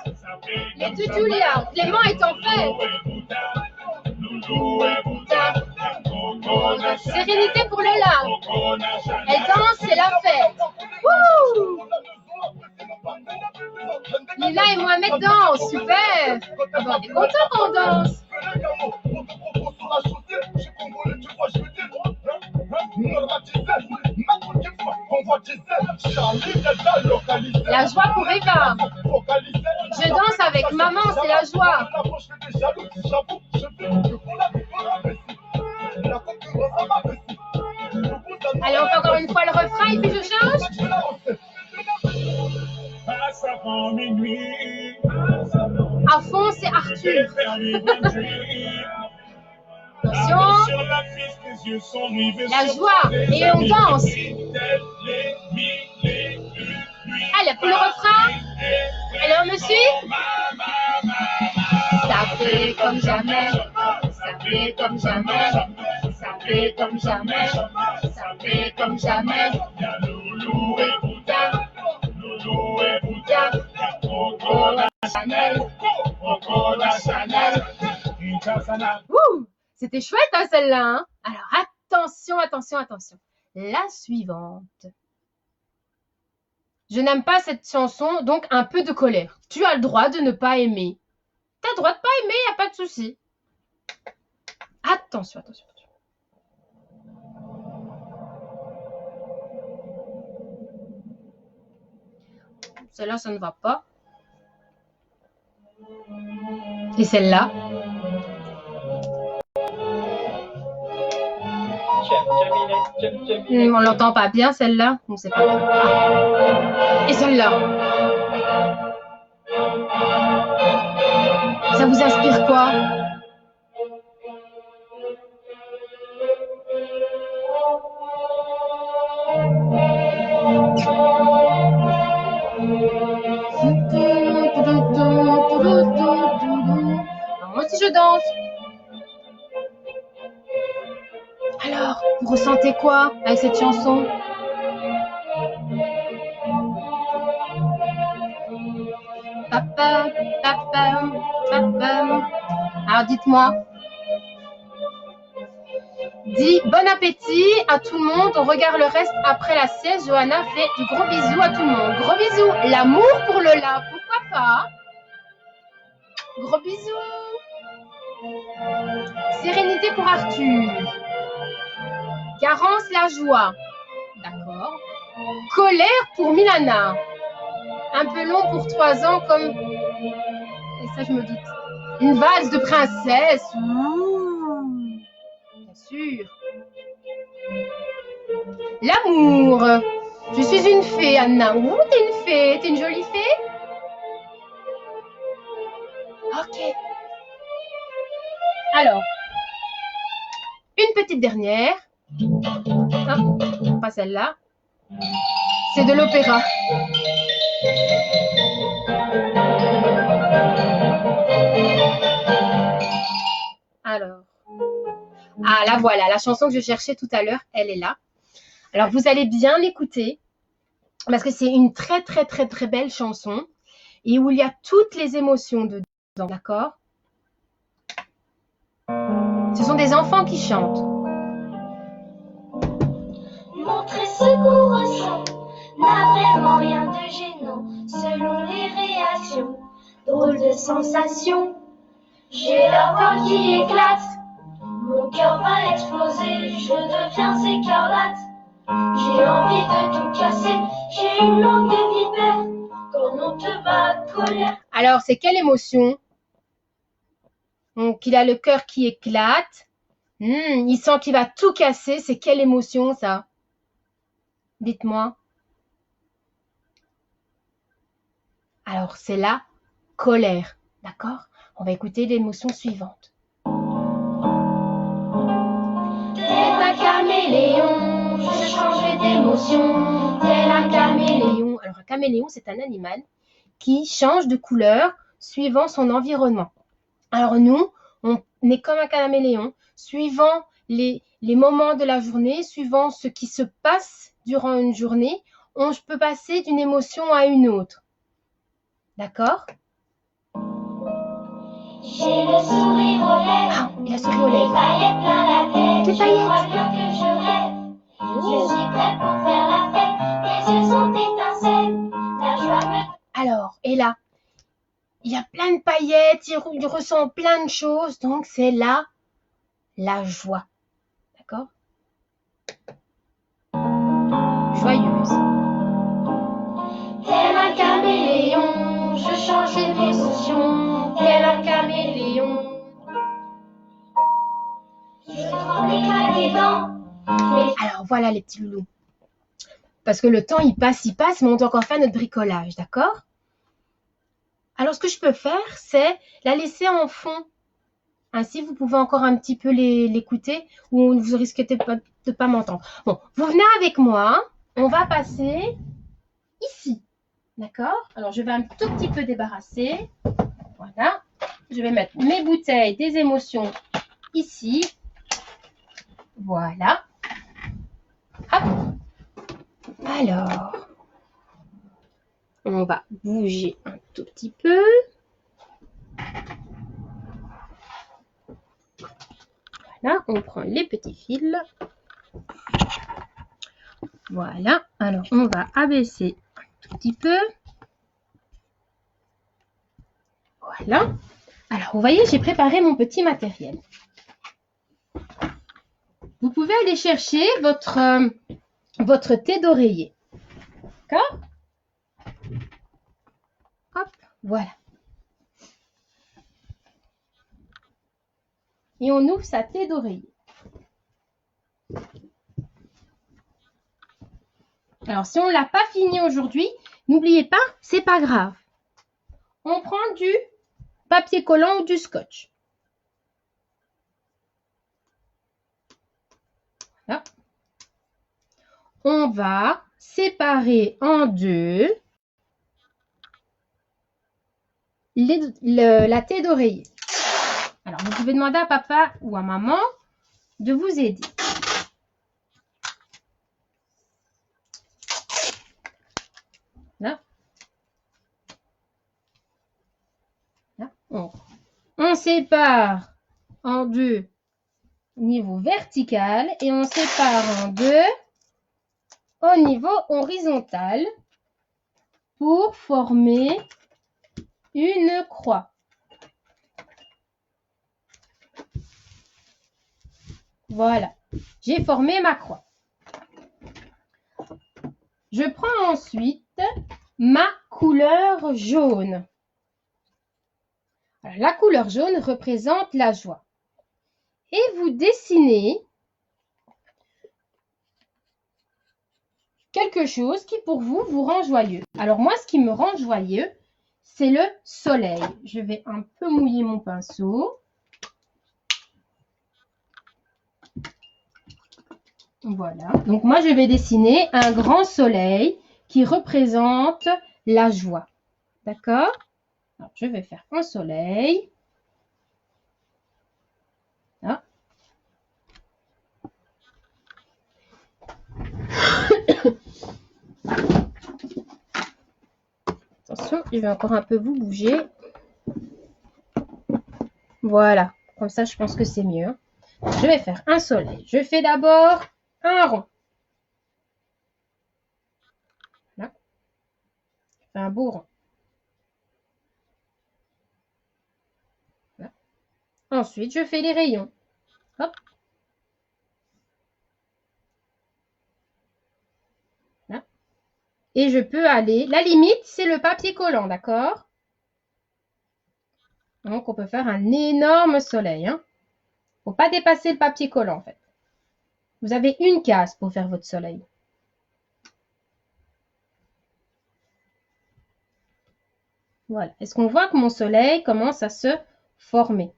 Les deux Julia. Clément est en fête. Sérénité pour Lola. Elle danse, c'est la fête. Wouh! Lila et Mohamed dansent, super. Ah bon, on est content qu'on danse. La joie pour Eva. Je danse avec maman, c'est la joie. Allez, on fait encore une fois le refrain et puis je change. À fond, c'est Arthur. Attention. La joie. Et on danse. Allez, pour le refrain. Allez, on me suit. Ça fait comme jamais. Ça fait comme jamais. Ça fait comme jamais. Ça fait comme jamais. Loulou et Bouddha. Loulou et Bouddha. Coco la Chanel. Coco la Chanel. Ouh, c'était chouette hein, celle-là. Hein. Alors attention, attention, attention. La suivante. Je n'aime pas cette chanson, donc un peu de colère. Tu as le droit de ne pas aimer. Tu as le droit de pas aimer, il n'y a pas de souci. Attention, attention. Celle-là, ça ne va pas. Et celle-là. On l'entend pas bien, celle-là. On sait pas. Ah. Et celle-là. Ça vous inspire quoi? Moi aussi je danse. Alors, vous ressentez quoi avec cette chanson? Papa, papa, papa. Alors dites-moi. Dis bon appétit à tout le monde. On regarde le reste après la sieste. Johanna fait du gros bisou à tout le monde. Gros bisous. L'amour pour Lola. Pourquoi pas? Gros bisous. Sérénité pour Arthur. Garance la joie. D'accord. Colère pour Milana. Un peu long pour 3 ans comme... Et Ça, je me doute. Une valse de princesse. Ouh, bien sûr. L'amour. Je suis une fée, Anna. Ouh, t'es une fée. T'es une jolie fée? Ok. Alors, une petite dernière. Non, pas celle-là. C'est de l'opéra. Alors. Ah, la voilà. La chanson que je cherchais tout à l'heure, elle est là. Alors, vous allez bien l'écouter. Parce que c'est une très, très, très, très belle chanson. Et où il y a toutes les émotions dedans. D'accord? Ce sont des enfants qui chantent. Montrer ce qu'on ressent n'a vraiment rien de gênant selon les réactions. Drôle de sensation, j'ai la voix qui éclate. Mon cœur va exploser, je deviens écarlate. J'ai envie de tout casser, j'ai une langue de vipère. Quand on te bat de colère. Alors, c'est quelle émotion? Donc, il a le cœur qui éclate. Il sent qu'il va tout casser. C'est quelle émotion, ça? Dites-moi. Alors, c'est la colère. D'accord? On va écouter l'émotion suivante. Tel un caméléon, je change d'émotion. Tel un caméléon. Alors, un caméléon, c'est un animal qui change de couleur suivant son environnement. Alors, nous, on est comme un caméléon, suivant les moments de la journée, suivant ce qui se passe durant une journée, on peut passer d'une émotion à une autre. D'accord? J'ai le sourire aux lèvres. Ah, il a souri aux Les lèvres. paillettes plein la tête. Des Je paillettes. crois bien que je rêve. Je suis prête pour faire la fête. Mes yeux sont étincelles. La joie me... Alors, et là, il y a plein de paillettes, il ressent plein de choses, donc c'est là la joie. D'accord? Joyeuse. Tel un caméléon, je change d'émotion. Tel un caméléon. Je tremble éclate des dents. Mais Alors, voilà les petits loulous. Parce que le temps, il passe, mais on doit encore faire notre bricolage, d'accord? Alors, ce que je peux faire, c'est la laisser en fond. Ainsi, vous pouvez encore un petit peu l'écouter ou vous risquez de pas m'entendre. Bon, vous venez avec moi. On va passer ici. D'accord? Alors, je vais un tout petit peu débarrasser. Voilà. Je vais mettre mes bouteilles des émotions ici. Voilà. Hop. Alors, on va bouger un tout petit peu. Voilà, on prend les petits fils. Voilà, alors on va abaisser un tout petit peu. Voilà. Alors, vous voyez, j'ai préparé mon petit matériel. Vous pouvez aller chercher votre thé d'oreiller. D'accord? Hop, voilà. Et on ouvre sa thé d'oreiller. Alors, si on ne l'a pas fini aujourd'hui, n'oubliez pas, c'est pas grave. On prend du papier collant ou du scotch. Voilà. On va séparer en deux la thé d'oreiller. Alors, vous pouvez demander à papa ou à maman de vous aider. Là. Là. On sépare en deux au niveau vertical et on sépare en deux au niveau horizontal pour former une croix. Voilà, j'ai formé ma croix. Je prends ensuite ma couleur jaune. La couleur jaune représente la joie. Et vous dessinez quelque chose qui pour vous rend joyeux. Alors moi, ce qui me rend joyeux, c'est le soleil. Je vais un peu mouiller mon pinceau. Voilà. Donc moi, je vais dessiner un grand soleil qui représente la joie. D'accord? Alors, je vais faire un soleil. Là. Attention, je vais encore un peu vous bouger. Voilà. Comme ça, je pense que c'est mieux. Je vais faire un soleil. Je fais d'abord un rond. Là. Je fais un beau rond. Là. Ensuite, je fais les rayons. Hop. Là. Et je peux aller... La limite, c'est le papier collant, d'accord? Donc, on peut faire un énorme soleil. Hein. Faut pas dépasser le papier collant, en fait. Vous avez une case pour faire votre soleil. Voilà. Est-ce qu'on voit que mon soleil commence à se former?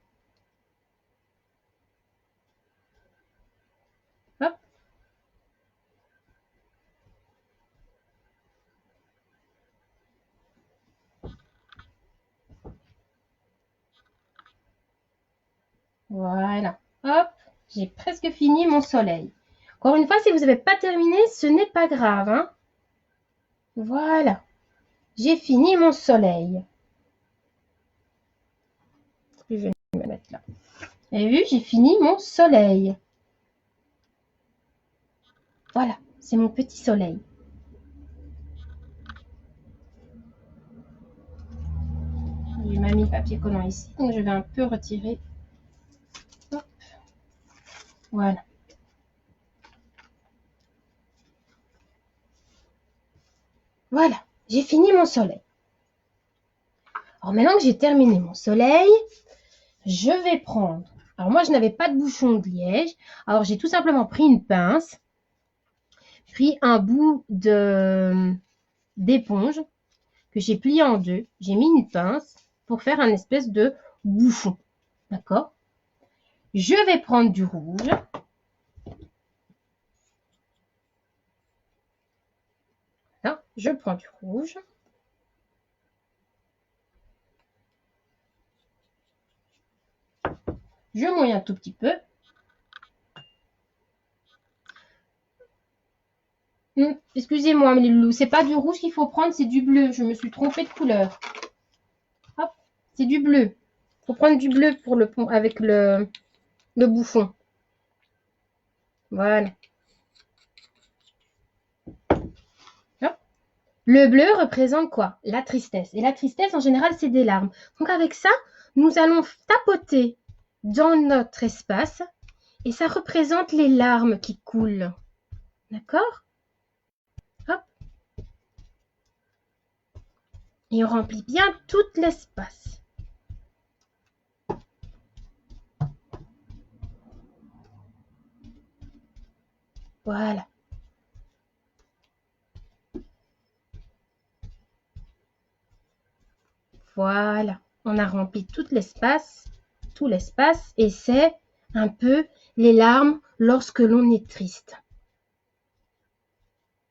Hop. Voilà. Hop. J'ai presque fini mon soleil. Encore une fois, si vous n'avez pas terminé, ce n'est pas grave. Hein. Voilà. J'ai fini mon soleil. Je vais me mettre là. Vous avez vu, j'ai fini mon soleil. Voilà, c'est mon petit soleil. J'ai mis le papier collant ici, donc je vais un peu retirer. Hop. Voilà. Voilà, j'ai fini mon soleil. Alors maintenant que j'ai terminé mon soleil, je vais prendre... Alors moi, je n'avais pas de bouchon de liège. Alors j'ai tout simplement pris une pince, pris un bout d'éponge que j'ai plié en deux. J'ai mis une pince pour faire un espèce de bouchon. D'accord? Je vais prendre du rouge. Là, je prends du rouge. Je mouille un tout petit peu. Excusez-moi, mais les loulous, c'est pas du rouge qu'il faut prendre, c'est du bleu. Je me suis trompée de couleur. Hop, c'est du bleu. Il faut prendre du bleu pour avec le bouchon. Voilà. Hop. Le bleu représente quoi? La tristesse. Et la tristesse, en général, c'est des larmes. Donc avec ça, nous allons tapoter dans notre espace et ça représente les larmes qui coulent. D'accord? Hop. Et on remplit bien tout l'espace. Voilà. Voilà. On a rempli tout l'espace, et c'est un peu les larmes lorsque l'on est triste.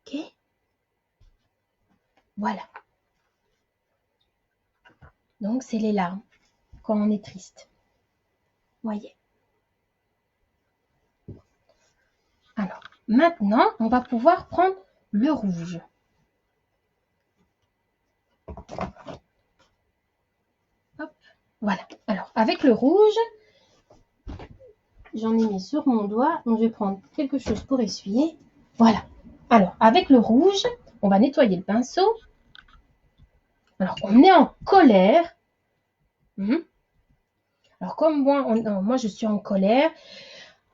Ok? Voilà. Donc, c'est les larmes quand on est triste. Voyez. Alors, maintenant, on va pouvoir prendre le rouge. Hop, voilà. Alors, avec le rouge, j'en ai mis sur mon doigt. Donc, je vais prendre quelque chose pour essuyer. Voilà. Alors, avec le rouge, on va nettoyer le pinceau. Alors, on est en colère. Alors, comme moi, je suis en colère,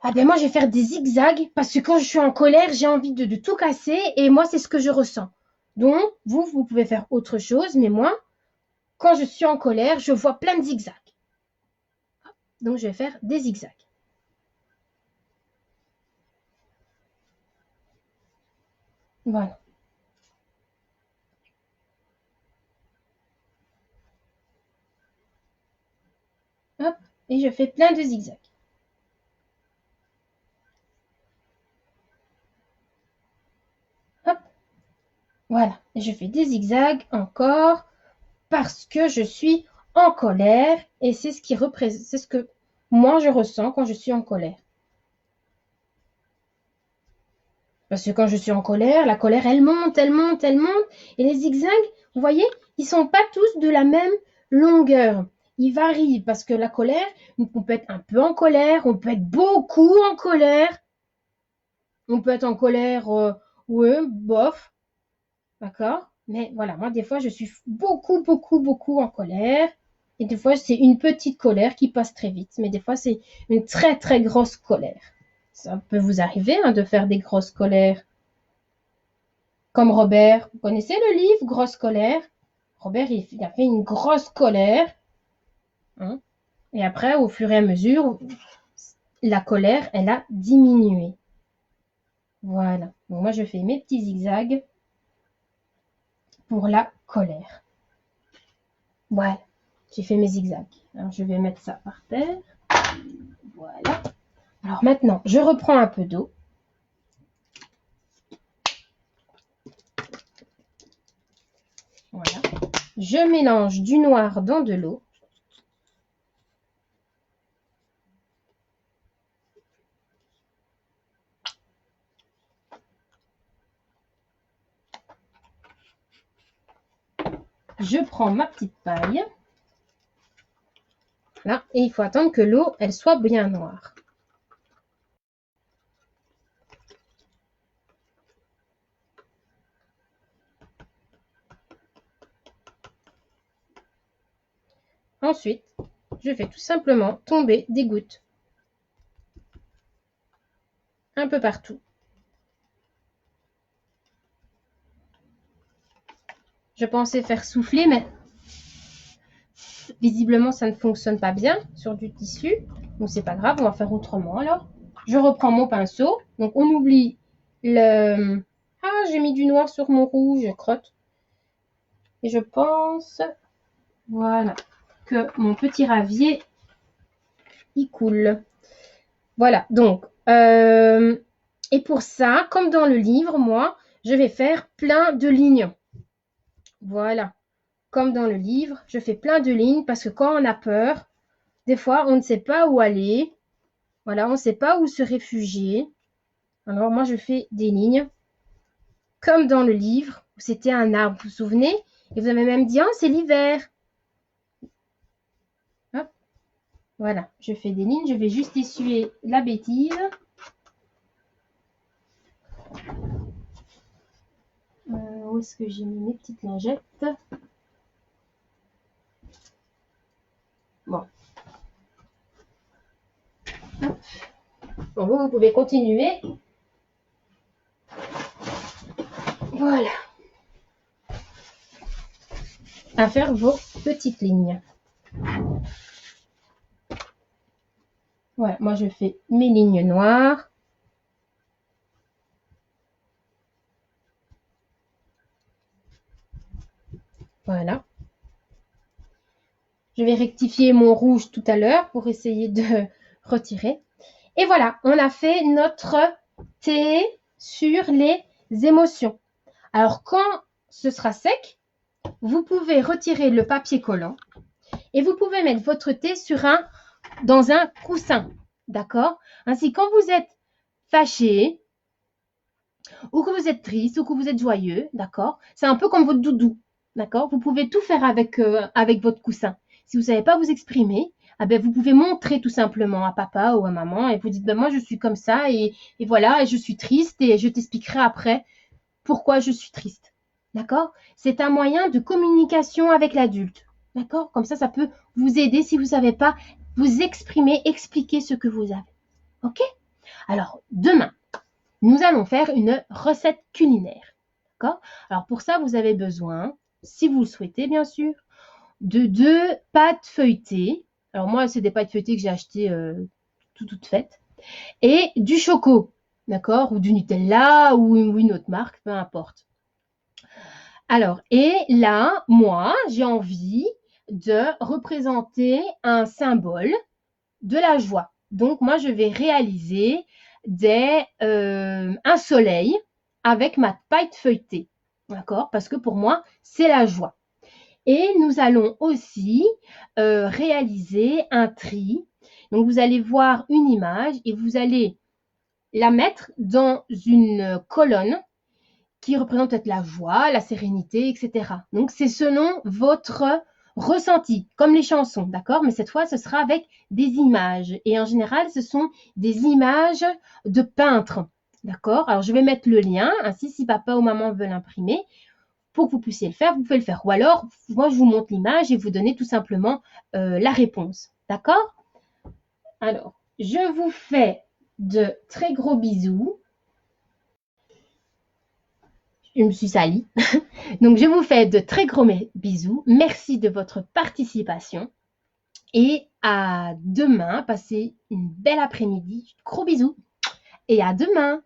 ah ben moi, je vais faire des zigzags parce que quand je suis en colère, j'ai envie de tout casser et moi, c'est ce que je ressens. Donc, vous pouvez faire autre chose, mais moi, quand je suis en colère, je vois plein de zigzags. Donc, je vais faire des zigzags. Voilà. Hop, et je fais plein de zigzags. Hop, voilà. Et je fais des zigzags encore parce que je suis en colère et c'est ce qui représente, c'est ce que moi je ressens quand je suis en colère. Parce que quand je suis en colère, la colère elle monte, elle monte, elle monte. Et les zigzags, vous voyez, ils sont pas tous de la même longueur. Ils varient parce que la colère, on peut être un peu en colère, on peut être beaucoup en colère. On peut être en colère, ouais, bof, d'accord. Mais voilà, moi des fois je suis beaucoup, beaucoup, beaucoup en colère. Et des fois c'est une petite colère qui passe très vite. Mais des fois c'est une très, très grosse colère. Ça peut vous arriver hein, de faire des grosses colères. Comme Robert. Vous connaissez le livre Grosse colère? Robert, il a fait une grosse colère. Hein, et après, au fur et à mesure, la colère, elle a diminué. Voilà. Donc moi, je fais mes petits zigzags pour la colère. Voilà. J'ai fait mes zigzags. Alors, je vais mettre ça par terre. Voilà. Alors maintenant, je reprends un peu d'eau. Voilà. Je mélange du noir dans de l'eau. Je prends ma petite paille. Là, et il faut attendre que l'eau, elle soit bien noire. Ensuite, je fais tout simplement tomber des gouttes. Un peu partout. Je pensais faire souffler, mais visiblement, ça ne fonctionne pas bien sur du tissu. Donc, c'est pas grave, on va faire autrement alors. Je reprends mon pinceau. Donc, on oublie le... Ah, j'ai mis du noir sur mon rouge, je crotte. Et je pense, voilà, que mon petit ravier, il coule. Voilà, donc, et pour ça, comme dans le livre, moi, je vais faire plein de lignes. Voilà. Comme dans le livre, je fais plein de lignes parce que quand on a peur, des fois, on ne sait pas où aller. Voilà, on ne sait pas où se réfugier. Alors, moi, je fais des lignes comme dans le livre où c'était un arbre, vous vous souvenez? Et vous avez même dit, oh, c'est l'hiver. Hop. Voilà, je fais des lignes. Je vais juste essuyer la bêtise. Où est-ce que j'ai mis mes petites lingettes? Bon. Hop. Bon, vous pouvez continuer. Voilà. À faire vos petites lignes. Voilà, moi je fais mes lignes noires. Voilà. Je vais rectifier mon rouge tout à l'heure pour essayer de retirer. Et voilà, on a fait notre thé sur les émotions. Alors, quand ce sera sec, vous pouvez retirer le papier collant et vous pouvez mettre votre thé dans un coussin. D'accord? Ainsi, quand vous êtes fâché, ou que vous êtes triste, ou que vous êtes joyeux, d'accord? C'est un peu comme votre doudou, d'accord? Vous pouvez tout faire avec votre coussin. Si vous ne savez pas vous exprimer, ah ben, vous pouvez montrer tout simplement à papa ou à maman et vous dites, ben, moi, je suis comme ça et voilà, et je suis triste et je t'expliquerai après pourquoi je suis triste. D'accord? C'est un moyen de communication avec l'adulte. D'accord? Comme ça peut vous aider si vous ne savez pas vous exprimer, expliquer ce que vous avez. OK? Alors, demain, nous allons faire une recette culinaire. D'accord? Alors, pour ça, vous avez besoin, si vous le souhaitez, bien sûr, de 2 pâtes feuilletées. Alors moi, c'est des pâtes feuilletées que j'ai achetées toutes faites. Et du choco, d'accord, ou du Nutella ou une autre marque, peu importe. Alors, et là, moi, j'ai envie de représenter un symbole de la joie. Donc, moi, je vais réaliser un soleil avec ma paille feuilletée, d'accord? Parce que pour moi, c'est la joie. Et nous allons aussi réaliser un tri. Donc, vous allez voir une image et vous allez la mettre dans une colonne qui représente peut-être la joie, la sérénité, etc. Donc, c'est selon votre ressenti, comme les chansons, d'accord? Mais cette fois, ce sera avec des images. Et en général, ce sont des images de peintres, d'accord? Alors, je vais mettre le lien, ainsi, si papa ou maman veulent l'imprimer, pour que vous puissiez le faire, vous pouvez le faire. Ou alors, moi, je vous montre l'image et vous donnez tout simplement la réponse, d'accord? Alors, je vous fais de très gros bisous. Je me suis salie. Donc, je vous fais de très gros bisous. Merci de votre participation. Et à demain. Passez une belle après-midi. Gros bisous. Et à demain.